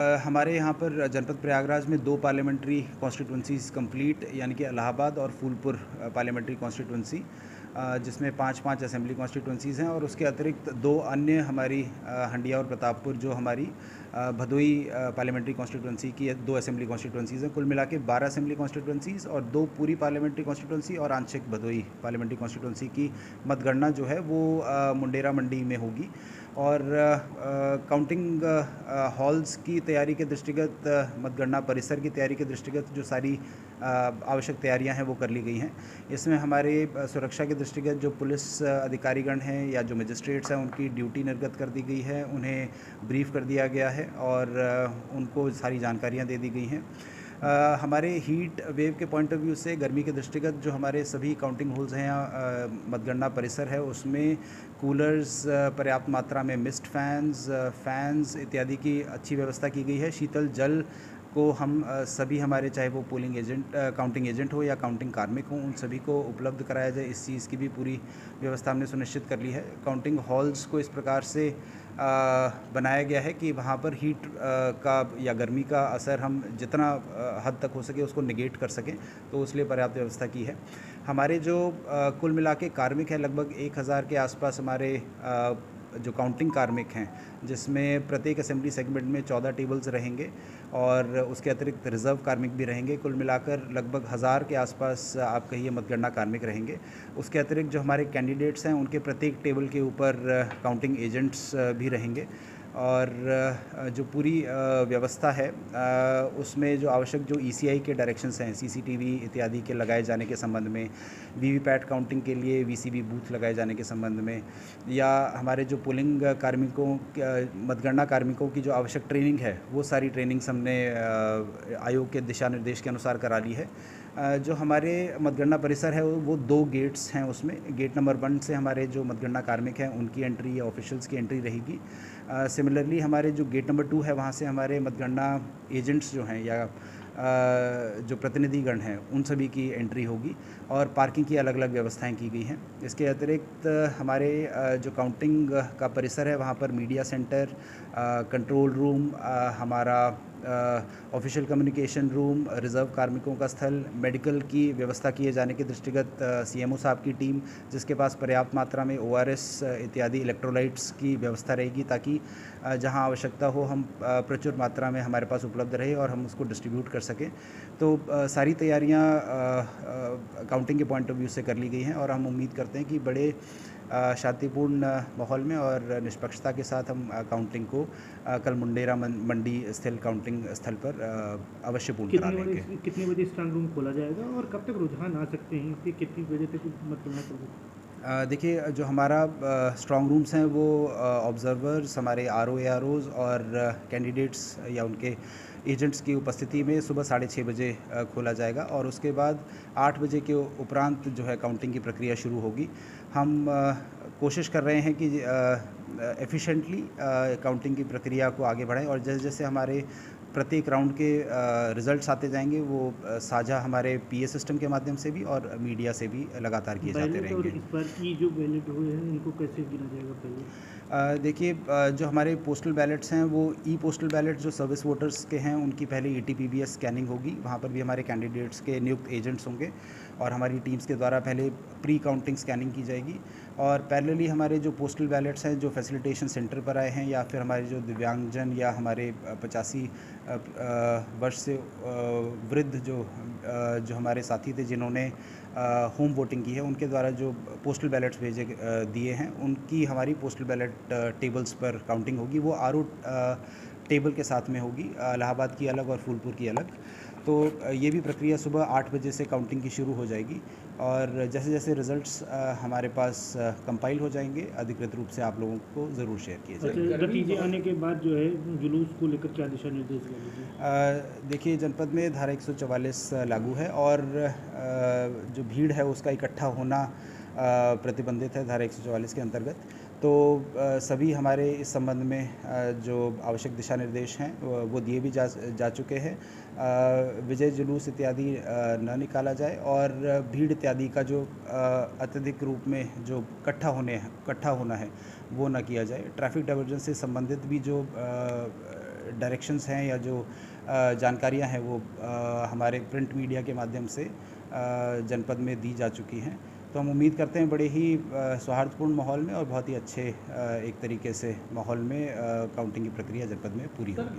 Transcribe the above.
हमारे यहाँ पर जनपद प्रयागराज में 2 पार्लियामेंट्री कॉन्स्टिट्यूंसीज़ कंप्लीट, यानी कि इलाहाबाद और फूलपुर पार्लियामेंट्री कॉन्स्टिट्यूंसी, जिसमें 5-5 असेंबली कॉन्स्टिट्यूंसीज़ हैं, और उसके अतिरिक्त 2 अन्य हमारी हंडिया और प्रतापपुर जो हमारी भदोई पार्लियामेंट्री कॉन्स्टिट्यूंसी की 2 असेंबली कॉन्स्टिट्यूंसीज़ हैं। कुल मिला के 12 असेंबली कॉन्स्टिट्यूंसीज़ और 2 पूरी पार्लियामेंट्री कॉन्स्टिट्यूंसी और आंशिक भदोई पार्लियामेंट्री कॉन्स्टिट्यूंसी की मतगणना जो है वो मुंडेरा मंडी में होगी। और काउंटिंग हॉल्स की तैयारी के दृष्टिगत, मतगणना परिसर की तैयारी के दृष्टिगत जो सारी आवश्यक तैयारियां हैं वो कर ली गई हैं। इसमें हमारे सुरक्षा के दृष्टिगत जो पुलिस अधिकारीगण हैं या जो मजिस्ट्रेट्स हैं उनकी ड्यूटी निर्गत कर दी गई है, उन्हें ब्रीफ कर दिया गया है और उनको सारी जानकारियां दे दी गई हैं। हमारे हीट वेव के पॉइंट ऑफ व्यू से, गर्मी के दृष्टिगत, जो हमारे सभी काउंटिंग होल्स हैं या मतगणना परिसर है उसमें कूलर्स, पर्याप्त मात्रा में मिस्ट फैंस इत्यादि की अच्छी व्यवस्था की गई है। शीतल जल को हम सभी हमारे, चाहे वो पोलिंग एजेंट, काउंटिंग एजेंट हो या काउंटिंग कार्मिक हो, उन सभी को उपलब्ध कराया जाए, इस चीज़ की भी पूरी व्यवस्था हमने सुनिश्चित कर ली है। काउंटिंग हॉल्स को इस प्रकार से बनाया गया है कि वहाँ पर हीट का या गर्मी का असर हम जितना हद तक हो सके उसको निगेट कर सकें, तो उसके लिए पर्याप्त व्यवस्था की है। हमारे जो कुल मिला के कार्मिक हैं, लगभग 1000 के आसपास हमारे जो काउंटिंग कार्मिक हैं, जिसमें प्रत्येक असेंबली सेगमेंट में 14 टेबल्स रहेंगे और उसके अतिरिक्त रिज़र्व कार्मिक भी रहेंगे। कुल मिलाकर लगभग 1000 के आसपास आप कहिए मतगणना कार्मिक रहेंगे। उसके अतिरिक्त जो हमारे कैंडिडेट्स हैं उनके प्रत्येक टेबल के ऊपर काउंटिंग एजेंट्स भी रहेंगे। और जो पूरी व्यवस्था है उसमें जो आवश्यक जो ईसीआई के डायरेक्शंस हैं, सीसीटीवी इत्यादि के लगाए जाने के संबंध में, वीवीपैट काउंटिंग के लिए वीसीबी बूथ लगाए जाने के संबंध में, या हमारे जो पोलिंग कार्मिकों, मतगणना कार्मिकों की जो आवश्यक ट्रेनिंग है, वो सारी ट्रेनिंग्स हमने आयोग के दिशा निर्देश के अनुसार करा ली है। जो हमारे मतगणना परिसर है वो 2 गेट्स हैं। उसमें गेट नंबर 1 से हमारे जो मतगणना कार्मिक हैं उनकी एंट्री या ऑफिशियल्स की एंट्री रहेगी। सिमिलरली हमारे जो गेट नंबर 2 है वहाँ से हमारे मतगणना एजेंट्स जो हैं या जो प्रतिनिधिगण हैं उन सभी की एंट्री होगी, और पार्किंग की अलग अलग व्यवस्थाएं की गई हैं। इसके अतिरिक्त हमारे जो काउंटिंग का परिसर है वहाँ पर मीडिया सेंटर, कंट्रोल रूम, हमारा ऑफिशियल कम्युनिकेशन रूम, रिज़र्व कार्मिकों का स्थल, मेडिकल की व्यवस्था किए जाने के दृष्टिगत सीएमओ साहब की टीम, जिसके पास पर्याप्त मात्रा में ओआरएस इत्यादि इलेक्ट्रोलाइट्स की व्यवस्था रहेगी, ताकि जहां आवश्यकता हो हम प्रचुर मात्रा में हमारे पास उपलब्ध रहे और हम उसको डिस्ट्रीब्यूट कर सकें। तो सारी तैयारियां काउंटिंग के पॉइंट ऑफ व्यू से कर ली गई हैं, और हम उम्मीद करते हैं कि बड़े शांतिपूर्ण माहौल में और निष्पक्षता के साथ हम काउंटिंग को कल मुंडेरा मंडी स्थित काउंटिंग स्थल पर अवश्य पूर्ण करा लेंगे। कितने बजे स्ट्रांग रूम खोला जाएगा और कब तक रुझान आ सकते हैं कि कितनी बजे तक मतगणना चल सकती है? देखिए, जो हमारा स्ट्रॉन्ग रूम्स हैं वो ऑब्जर्वर्स, हमारे आरओ एआरओज़ और कैंडिडेट्स या उनके एजेंट्स की उपस्थिति में सुबह 6:30 बजे खोला जाएगा, और उसके बाद 8 बजे के उपरांत जो है काउंटिंग की प्रक्रिया शुरू होगी। हम कोशिश कर रहे हैं कि एफिशिएंटली काउंटिंग की प्रक्रिया को आगे बढ़ाएं, और जैसे जैसे हमारे प्रत्येक राउंड के रिजल्ट्स आते जाएंगे वो साझा हमारे पीए सिस्टम के माध्यम से भी और मीडिया से भी लगातार किए जाते बैलेट और रहेंगे। इस बार की जो बैलेट हुए हैं इनको कैसे गिना जाएगा पहले? देखिए, जो हमारे पोस्टल बैलेट्स हैं वो ई पोस्टल बैलेट जो सर्विस वोटर्स के हैं उनकी पहले ईटीपीबीएस स्कैनिंग होगी। वहाँ पर भी हमारे कैंडिडेट्स के नियुक्त एजेंट्स होंगे और हमारी टीम्स के द्वारा पहले प्री काउंटिंग स्कैनिंग की जाएगी, और पैरेलली हमारे जो पोस्टल बैलेट्स हैं जो फैसिलिटेशन सेंटर पर आए हैं या फिर हमारे जो दिव्यांगजन या हमारे 85 वर्ष से वृद्ध जो हमारे साथी थे जिन्होंने होम वोटिंग की है, उनके द्वारा जो पोस्टल बैलेट्स भेजे दिए हैं उनकी हमारी पोस्टल बैलेट टेबल्स पर काउंटिंग होगी। वो आरओ टेबल के साथ में होगी, इलाहाबाद की अलग और फूलपुर की अलग। तो ये भी प्रक्रिया सुबह 8 बजे से काउंटिंग की शुरू हो जाएगी, और जैसे जैसे रिजल्ट्स हमारे पास कंपाइल हो जाएंगे अधिकृत रूप से आप लोगों को ज़रूर शेयर किए जाएंगे। अच्छा, नतीजे आने के बाद जो है जुलूस को लेकर क्या दिशा निर्देश लगेंगे? देखिए, जनपद में धारा 144 लागू है, और जो भीड़ है उसका इकट्ठा होना प्रतिबंधित है धारा 144 के अंतर्गत। तो सभी हमारे इस संबंध में जो आवश्यक दिशा निर्देश हैं वो दिए भी जा चुके हैं। विजय जुलूस इत्यादि न निकाला जाए, और भीड़ इत्यादि का जो अत्यधिक रूप में जो इकट्ठा होना है वो न किया जाए। ट्रैफिक डाइवर्जन से संबंधित भी जो डायरेक्शंस हैं या जो जानकारियां हैं वो हमारे प्रिंट मीडिया के माध्यम से जनपद में दी जा चुकी हैं। तो हम उम्मीद करते हैं बड़े ही सौहार्दपूर्ण माहौल में और बहुत ही अच्छे एक तरीके से माहौल में काउंटिंग की प्रक्रिया जनपद में पूरी होगी।